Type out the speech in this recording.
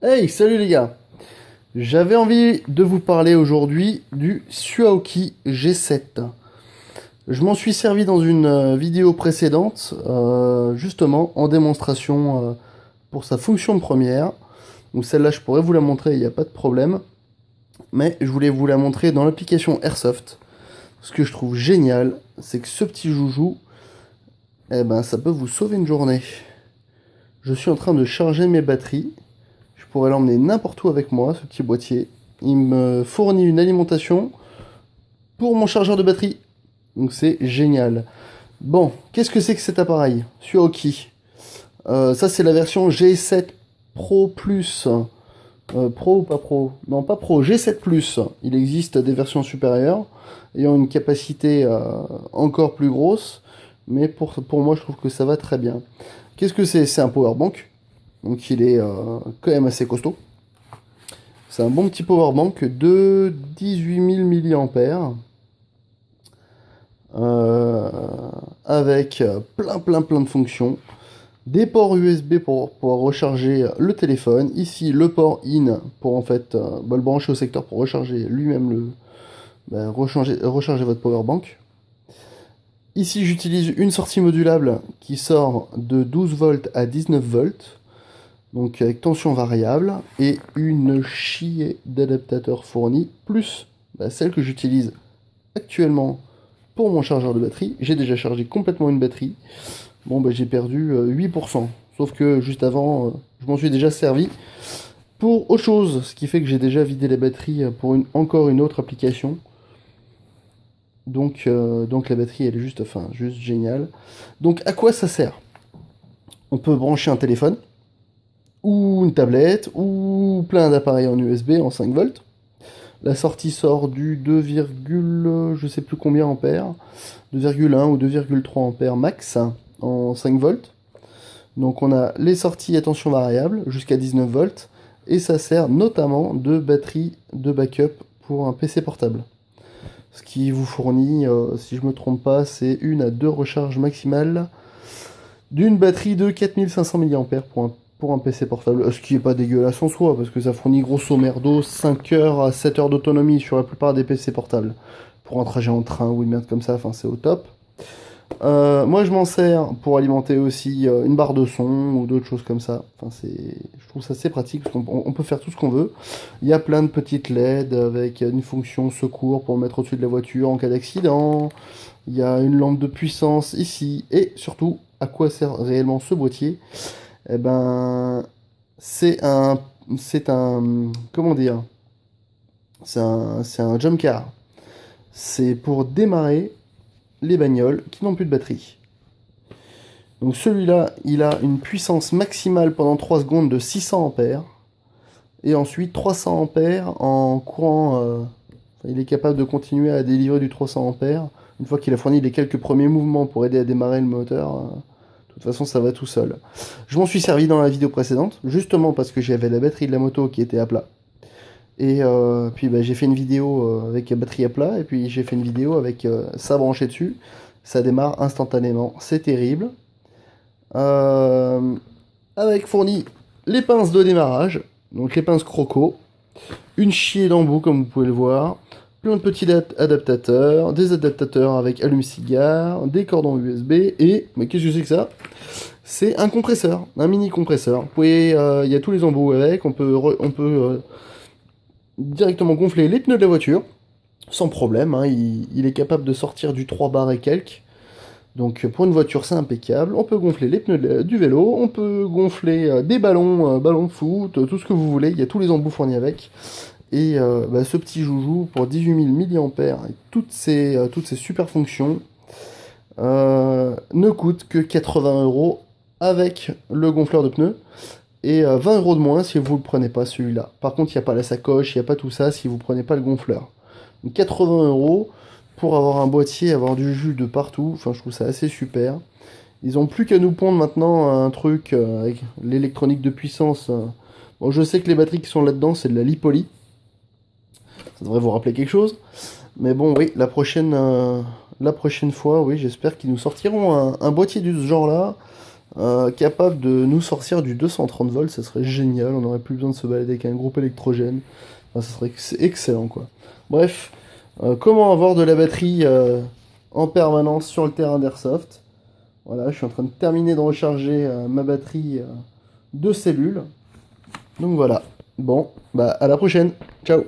Hey, salut les gars! J'avais envie de vous parler aujourd'hui du Suaoki G7. Je m'en suis servi dans une vidéo précédente, justement en démonstration pour sa fonction première. Donc celle-là, je pourrais vous la montrer, il n'y a pas de problème. Mais je voulais vous la montrer dans l'application Airsoft. Ce que je trouve génial, c'est que ce petit joujou, eh ben, ça peut vous sauver une journée. Je suis en train de charger mes batteries. Je pourrais l'emmener n'importe où avec moi, ce petit boîtier. Il me fournit une alimentation pour mon chargeur de batterie. Donc c'est génial. Bon, qu'est-ce que c'est que cet appareil Suoki. Ça c'est la version G7 Pro Plus. Pro ou pas Pro? Non, pas Pro, G7 Plus. Il existe des versions supérieures ayant une capacité encore plus grosse. Mais pour moi, je trouve que ça va très bien. Qu'est-ce que c'est? C'est un power bank. Donc il est quand même assez costaud. C'est un bon petit power bank de 18 000 mAh. Avec plein de fonctions. Des ports USB pour pouvoir recharger le téléphone. Ici, le port in pour en fait le brancher au secteur pour recharger lui-même recharger votre power bank. Ici, j'utilise une sortie modulable qui sort de 12 volts à 19 volts. Donc avec tension variable et une chier d'adaptateurs fournis, plus celle que j'utilise actuellement pour mon chargeur de batterie. J'ai déjà chargé complètement une batterie. Bon, j'ai perdu 8%. Sauf que juste avant, je m'en suis déjà servi pour autre chose. Ce qui fait que j'ai déjà vidé la batterie pour encore une autre application. Donc la batterie, elle est juste géniale. Donc à quoi ça sert? On peut brancher un téléphone, ou une tablette, ou plein d'appareils en USB en 5 volts. La sortie sort du 2, je sais plus combien ampères, 2,1 ou 2,3 ampères max en 5 volts. Donc on a les sorties à tension variable jusqu'à 19 volts, et ça sert notamment de batterie de backup pour un PC portable. Ce qui vous fournit, si je me trompe pas, c'est 1 à 2 recharges maximales d'une batterie de 4500 mAh pour un PC portable, ce qui est pas dégueulasse en soi, parce que ça fournit grosso merdo 5 heures à 7 heures d'autonomie sur la plupart des PC portables. Pour un trajet en train ou une merde comme ça, c'est au top. Moi je m'en sers pour alimenter aussi une barre de son ou d'autres choses comme ça. Je trouve ça assez pratique, parce qu'on peut faire tout ce qu'on veut. Il y a plein de petites LED avec une fonction secours pour mettre au-dessus de la voiture en cas d'accident. Il y a une lampe de puissance ici, et surtout, à quoi sert réellement ce boîtier? Eh ben, comment dire? C'est un jump car. C'est pour démarrer les bagnoles qui n'ont plus de batterie. Donc celui-là, il a une puissance maximale pendant 3 secondes de 600 ampères. Et ensuite 300 ampères en courant. Il est capable de continuer à délivrer du 300 ampères. Une fois qu'il a fourni les quelques premiers mouvements pour aider à démarrer le moteur. De toute façon, ça va tout seul. Je m'en suis servi dans la vidéo précédente, justement parce que j'avais la batterie de la moto qui était à plat. Et puis j'ai fait une vidéo avec la batterie à plat, et puis j'ai fait une vidéo avec ça branché dessus. Ça démarre instantanément, c'est terrible. Avec fourni les pinces de démarrage, donc les pinces croco, une chier d'embout comme vous pouvez le voir, plein de petits adaptateurs, des adaptateurs avec allume-cigare, des cordons USB, et, mais qu'est-ce que c'est que ça? C'est un compresseur, un mini compresseur. Vous pouvez, il y a tous les embouts avec, on peut directement gonfler les pneus de la voiture, sans problème, hein, il est capable de sortir du 3 bars et quelques. Donc pour une voiture c'est impeccable. On peut gonfler les pneus du vélo, on peut gonfler des ballons, ballons de foot, tout ce que vous voulez, il y a tous les embouts fournis avec. Et ce petit joujou pour 18 000 mAh et toutes ces super fonctions ne coûte que 80 € avec le gonfleur de pneus, et 20 € de moins si vous ne le prenez pas celui-là. Par contre, il n'y a pas la sacoche, il n'y a pas tout ça si vous ne prenez pas le gonfleur. Donc 80 € pour avoir un boîtier, avoir du jus de partout, je trouve ça assez super. Ils ont plus qu'à nous pondre maintenant un truc avec l'électronique de puissance. Bon, je sais que les batteries qui sont là-dedans, c'est de la Lipoly. Ça devrait vous rappeler quelque chose. Mais bon, oui, la prochaine fois, oui, j'espère qu'ils nous sortiront un boîtier de ce genre-là, capable de nous sortir du 230 volts, ça serait génial, on n'aurait plus besoin de se balader avec un groupe électrogène. Enfin, ça serait excellent, quoi. Bref, comment avoir de la batterie en permanence sur le terrain d'Airsoft. Voilà, je suis en train de terminer de recharger ma batterie de cellules. Donc voilà. Bon, bah à la prochaine. Ciao.